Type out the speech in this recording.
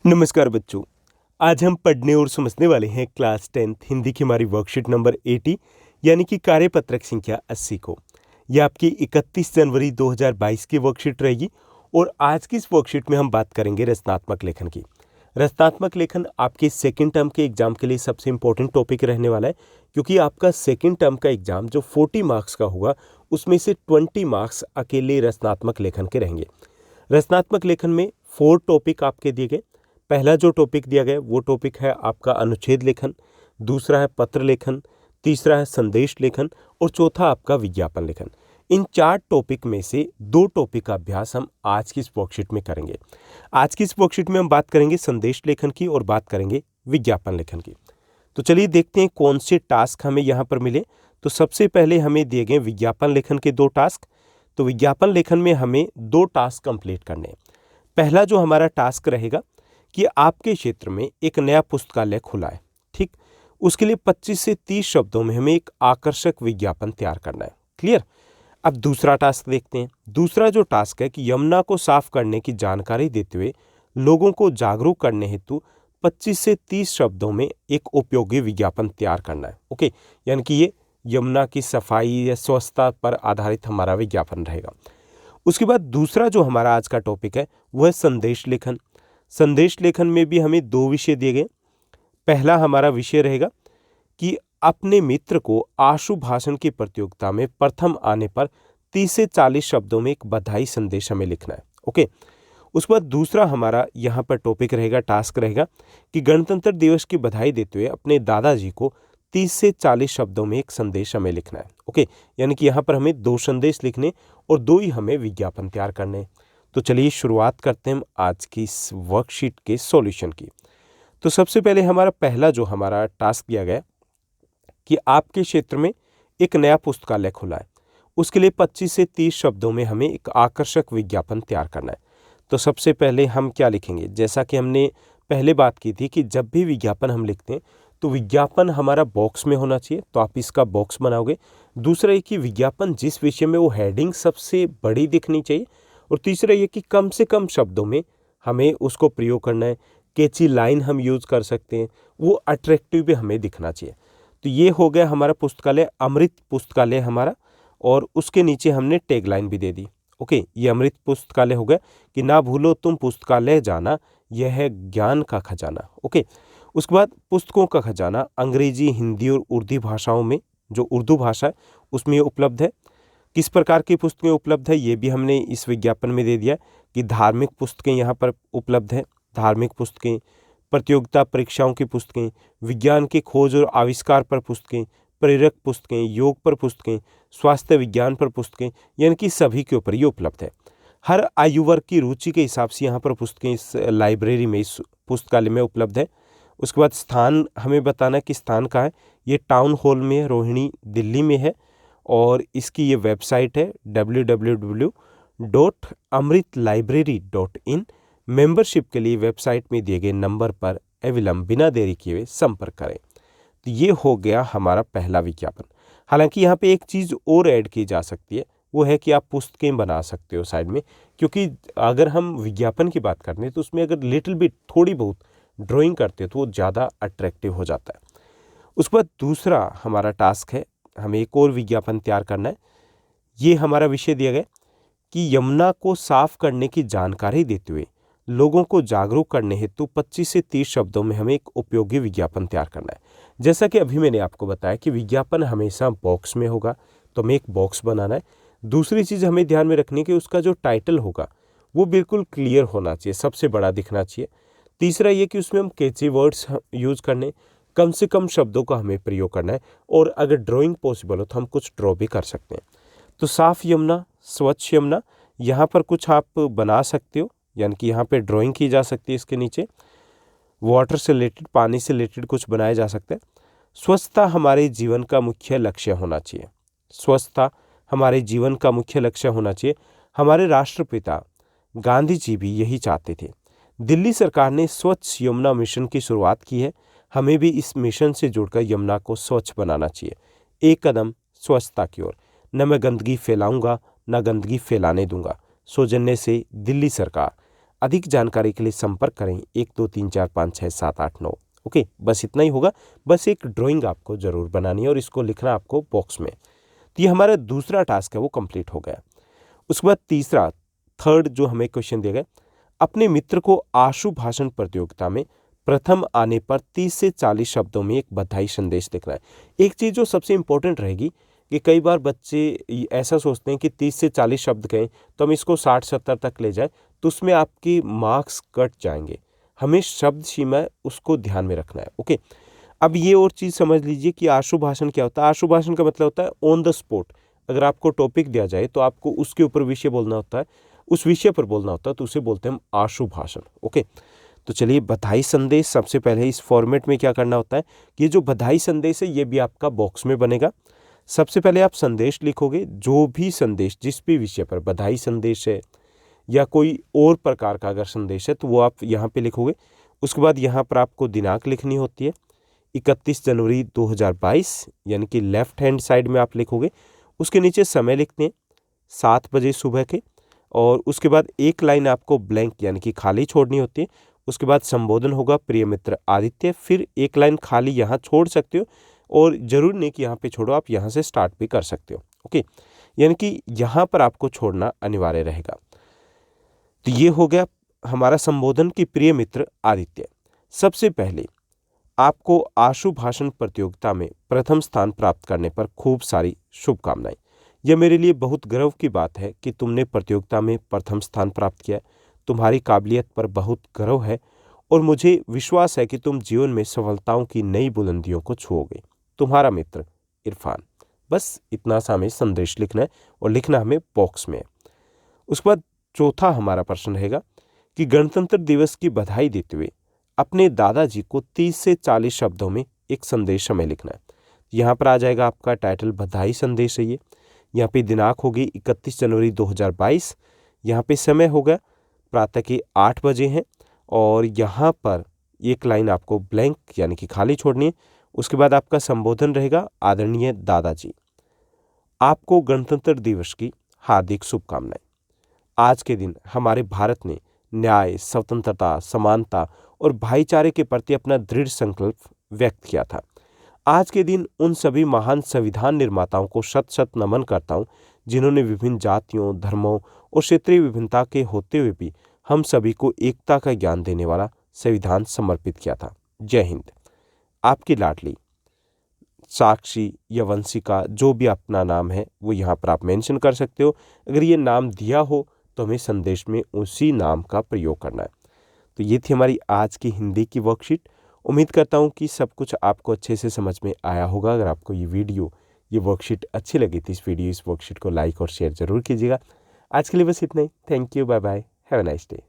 नमस्कार बच्चों। आज हम पढ़ने और समझने वाले हैं क्लास 10th हिंदी की हमारी वर्कशीट नंबर 80 यानी कि कार्यपत्रक संख्या 80 को। यह आपकी 31 जनवरी 2022 की वर्कशीट रहेगी और आज की इस वर्कशीट में हम बात करेंगे रचनात्मक लेखन की। रचनात्मक लेखन आपके सेकेंड टर्म के एग्जाम के लिए सबसे इंपॉर्टेंट टॉपिक रहने वाला है, क्योंकि आपका सेकेंड टर्म का एग्जाम जो 40 मार्क्स का होगा उसमें से 20 मार्क्स अकेले रचनात्मक लेखन के रहेंगे। रचनात्मक लेखन में 4 टॉपिक आपके दिए गए। पहला जो टॉपिक दिया गया वो टॉपिक है आपका अनुच्छेद लेखन, दूसरा है पत्र लेखन, तीसरा है संदेश लेखन और चौथा आपका विज्ञापन लेखन। इन 4 टॉपिक में से 2 टॉपिक का अभ्यास हम आज की इस वर्कशीट में करेंगे। आज की इस वर्कशीट में हम बात करेंगे संदेश लेखन की और बात करेंगे विज्ञापन लेखन की। तो चलिए देखते हैं कौन से टास्क हमें यहाँ पर मिले। तो सबसे पहले हमें दिए गए विज्ञापन लेखन के 2 टास्क। तो विज्ञापन लेखन में हमें 2 टास्क कंप्लीट करने हैं। पहला जो हमारा टास्क रहेगा कि आपके क्षेत्र में एक नया पुस्तकालय खुला है, ठीक, उसके लिए 25 से 30 शब्दों में हमें एक आकर्षक विज्ञापन तैयार करना है। क्लियर। अब दूसरा टास्क देखते हैं। दूसरा जो टास्क है कि यमुना को साफ करने की जानकारी देते हुए लोगों को जागरूक करने हेतु 25 से 30 शब्दों में एक उपयोगी विज्ञापन तैयार करना है। ओके, यानी कि ये यमुना की सफाई या स्वच्छता पर आधारित हमारा विज्ञापन रहेगा। उसके बाद दूसरा जो हमारा आज का टॉपिक है वह है संदेश लेखन। संदेश लेखन में भी हमें 2 विषय दिए गए। पहला हमारा विषय रहेगा कि अपने मित्र को आशु भाषण की प्रतियोगिता में प्रथम आने पर 30 से 40 शब्दों में एक बधाई संदेश हमें लिखना है। ओके। उसके बाद दूसरा हमारा यहाँ पर टॉपिक रहेगा, टास्क रहेगा कि गणतंत्र दिवस की बधाई देते हुए अपने दादाजी को 30 से 40 शब्दों में एक संदेश हमें लिखना है। ओके, यानी कि यहाँ पर हमें 2 संदेश लिखने और 2 ही हमें विज्ञापन तैयार करने हैं। तो चलिए शुरुआत करते हैं हम आज की इस वर्कशीट के सॉल्यूशन की। तो सबसे पहले हमारा पहला जो हमारा टास्क दिया गया कि आपके क्षेत्र में एक नया पुस्तकालय खुला है, उसके लिए 25 से 30 शब्दों में हमें एक आकर्षक विज्ञापन तैयार करना है। तो सबसे पहले हम क्या लिखेंगे, जैसा कि हमने पहले बात की थी कि जब भी विज्ञापन हम लिखते हैं तो विज्ञापन हमारा बॉक्स में होना चाहिए, तो आप इसका बॉक्स बनाओगे। दूसरा ये कि विज्ञापन जिस विषय में वो हेडिंग सबसे बड़ी दिखनी चाहिए और तीसरा ये कि कम से कम शब्दों में हमें उसको प्रयोग करना है। कैची लाइन हम यूज़ कर सकते हैं, वो अट्रैक्टिव भी हमें दिखना चाहिए। तो ये हो गया हमारा पुस्तकालय, अमृत पुस्तकालय हमारा, और उसके नीचे हमने टैग लाइन भी दे दी। ओके, ये अमृत पुस्तकालय हो गया कि ना भूलो तुम पुस्तकालय जाना, यह है ज्ञान का खजाना। ओके। उसके बाद पुस्तकों का खजाना अंग्रेजी, हिंदी और उर्दू भाषाओं में, जो उर्दू भाषा है उसमें उपलब्ध है। किस प्रकार की पुस्तकें उपलब्ध है ये भी हमने इस विज्ञापन में दे दिया कि धार्मिक पुस्तकें यहाँ पर उपलब्ध है, धार्मिक पुस्तकें, प्रतियोगिता परीक्षाओं की पुस्तकें, विज्ञान की खोज और आविष्कार पर पुस्तकें, प्रेरक पुस्तकें, योग पर पुस्तकें, स्वास्थ्य विज्ञान पर पुस्तकें, यानी कि सभी के ऊपर ये उपलब्ध है। हर आयु वर्ग की रुचि के हिसाब से यहाँ पर पुस्तकें इस लाइब्रेरी में, इस पुस्तकालय में उपलब्ध है। उसके बाद स्थान हमें बताना है कि स्थान कहाँ है। ये टाउन हॉल में है, रोहिणी, दिल्ली में है, और इसकी ये वेबसाइट है www.amritlibrary.in। मेंबरशिप के लिए वेबसाइट में दिए गए नंबर पर अविलंब बिना देरी किए हुए संपर्क करें। तो ये हो गया हमारा पहला विज्ञापन। हालांकि यहाँ पे एक चीज़ और ऐड की जा सकती है, वो है कि आप पुस्तकें बना सकते हो साइड में, क्योंकि अगर हम विज्ञापन की बात करते हैं तो उसमें अगर लिटिल बिट थोड़ी बहुत ड्राइंग करते हो तो वो ज़्यादा अट्रैक्टिव हो जाता है। उसके बाद दूसरा हमारा टास्क है, हमें एक और विज्ञापन तैयार करना है। ये हमारा विषय दिया गया कि यमुना को साफ करने की जानकारी देते हुए लोगों को जागरूक करने हेतु 25 से 30 शब्दों में हमें एक उपयोगी विज्ञापन तैयार करना है। जैसा कि अभी मैंने आपको बताया कि विज्ञापन हमेशा बॉक्स में होगा, तो हमें एक बॉक्स बनाना है। दूसरी चीज़ हमें ध्यान में रखनी है कि उसका जो टाइटल होगा वो बिल्कुल क्लियर होना चाहिए, सबसे बड़ा दिखना चाहिए। तीसरा ये कि उसमें हम कैची वर्ड्स यूज़ करने, कम से कम शब्दों का हमें प्रयोग करना है, और अगर ड्राइंग पॉसिबल हो तो हम कुछ ड्रॉ भी कर सकते हैं। तो साफ यमुना, स्वच्छ यमुना, यहाँ पर कुछ आप बना सकते हो, यानी कि यहाँ पे ड्राइंग की जा सकती है। इसके नीचे वाटर से रिलेटेड, पानी से रिलेटेड कुछ बनाया जा सकता है। स्वच्छता हमारे जीवन का मुख्य लक्ष्य होना चाहिए। स्वच्छता हमारे जीवन का मुख्य लक्ष्य होना चाहिए। हमारे राष्ट्रपिता गांधी जी भी यही चाहते थे। दिल्ली सरकार ने स्वच्छ यमुना मिशन की शुरुआत की है। हमें भी इस मिशन से जुड़कर यमुना को स्वच्छ बनाना चाहिए। एक कदम स्वच्छता की ओर। न मैं गंदगी फैलाऊंगा, न गंदगी फैलाने दूंगा। सौजन्य से दिल्ली सरकार। अधिक जानकारी के लिए संपर्क करें 1234567889। ओके, बस इतना ही होगा। बस एक ड्राइंग आपको ज़रूर बनानी है और इसको लिखना आपको बॉक्स में। तो ये हमारा दूसरा टास्क है, वो कंप्लीट हो गया। उसके बाद तीसरा, थर्ड जो हमें क्वेश्चन दिया गया, अपने मित्र को आशु भाषण प्रतियोगिता में प्रथम आने पर 30 से 40 शब्दों में एक बधाई संदेश लिखना है। एक चीज़ जो सबसे इंपॉर्टेंट रहेगी कि कई बार बच्चे ऐसा सोचते हैं कि 30 से 40 शब्द कहें तो हम इसको 60-70 तक ले जाएं, तो उसमें आपके मार्क्स कट जाएंगे। हमें शब्द सीमा है उसको ध्यान में रखना है। ओके, अब ये और चीज़ समझ लीजिए कि आशु भाषण क्या होता है। आशु भाषण का मतलब होता है ऑन द स्पॉट। अगर आपको टॉपिक दिया जाए तो आपको उसके ऊपर विषय बोलना होता है, उस विषय पर बोलना होता है, तो उसे बोलते हैं हम आशु भाषण। ओके, तो चलिए बधाई संदेश, सबसे पहले इस फॉर्मेट में क्या करना होता है, ये जो बधाई संदेश है ये भी आपका बॉक्स में बनेगा। सबसे पहले आप संदेश लिखोगे, जो भी संदेश जिस भी विषय पर, बधाई संदेश है या कोई और प्रकार का अगर संदेश है तो वो आप यहाँ पे लिखोगे। उसके बाद यहाँ पर आपको दिनांक लिखनी होती है 31 जनवरी 2022, यानी कि लेफ्ट हैंड साइड में आप लिखोगे। उसके नीचे समय लिखते हैं 7 बजे सुबह के, और उसके बाद एक लाइन आपको ब्लैंक यानी कि खाली छोड़नी होती है। उसके बाद संबोधन होगा प्रिय मित्र आदित्य, फिर एक लाइन खाली यहाँ छोड़ सकते हो, और ज़रूरी नहीं कि यहाँ पे छोड़ो, आप यहाँ से स्टार्ट भी कर सकते हो। ओके, यानी कि यहाँ पर आपको छोड़ना अनिवार्य रहेगा। तो ये हो गया हमारा संबोधन कि प्रिय मित्र आदित्य। सबसे पहले आपको आशु भाषण प्रतियोगिता में प्रथम स्थान प्राप्त करने पर खूब सारी शुभकामनाएं। यह मेरे लिए बहुत गर्व की बात है कि तुमने प्रतियोगिता में प्रथम स्थान प्राप्त किया। तुम्हारी काबिलियत पर बहुत गर्व है और मुझे विश्वास है कि तुम जीवन में सफलताओं की नई बुलंदियों को छुओगे। तुम्हारा मित्र इरफान। बस इतना सा हमें संदेश लिखना है और लिखना हमें बॉक्स में है। उसके बाद चौथा हमारा प्रश्न रहेगा कि गणतंत्र दिवस की बधाई देते हुए अपने दादाजी को 30 से 40 शब्दों में एक संदेश हमें लिखना है। यहाँ पर आ जाएगा आपका टाइटल बधाई संदेश है ये। यहाँ पे दिनांक होगी 31 जनवरी 2022। यहाँ पे समय होगा प्रातः के 8 बजे हैं, और यहाँ पर एक लाइन आपको ब्लैंक यानी कि खाली छोड़नी है। उसके बाद आपका संबोधन रहेगा आदरणीय दादाजी, आपको गणतंत्र दिवस की हार्दिक शुभकामनाएं। आज के दिन हमारे भारत ने न्याय, स्वतंत्रता, समानता और भाईचारे के प्रति अपना दृढ़ संकल्प व्यक्त किया था। आज के दिन उन सभी महान संविधान निर्माताओं को शत शत नमन करता हूँ जिन्होंने विभिन्न जातियों, धर्मों और क्षेत्रीय विभिन्नता के होते हुए भी हम सभी को एकता का ज्ञान देने वाला संविधान समर्पित किया था। जय हिंद। आपकी लाडली साक्षी या वंशिका, जो भी अपना नाम है वो यहाँ पर आप मेंशन कर सकते हो। अगर ये नाम दिया हो तो हमें संदेश में उसी नाम का प्रयोग करना है। तो ये थी हमारी आज की हिंदी की वर्कशीट। उम्मीद करता हूँ कि सब कुछ आपको अच्छे से समझ में आया होगा। अगर आपको ये वर्कशीट अच्छी लगी थी, इस वर्कशीट को लाइक और शेयर जरूर कीजिएगा। आज के लिए बस इतना ही। Thank you, bye bye, have a nice day.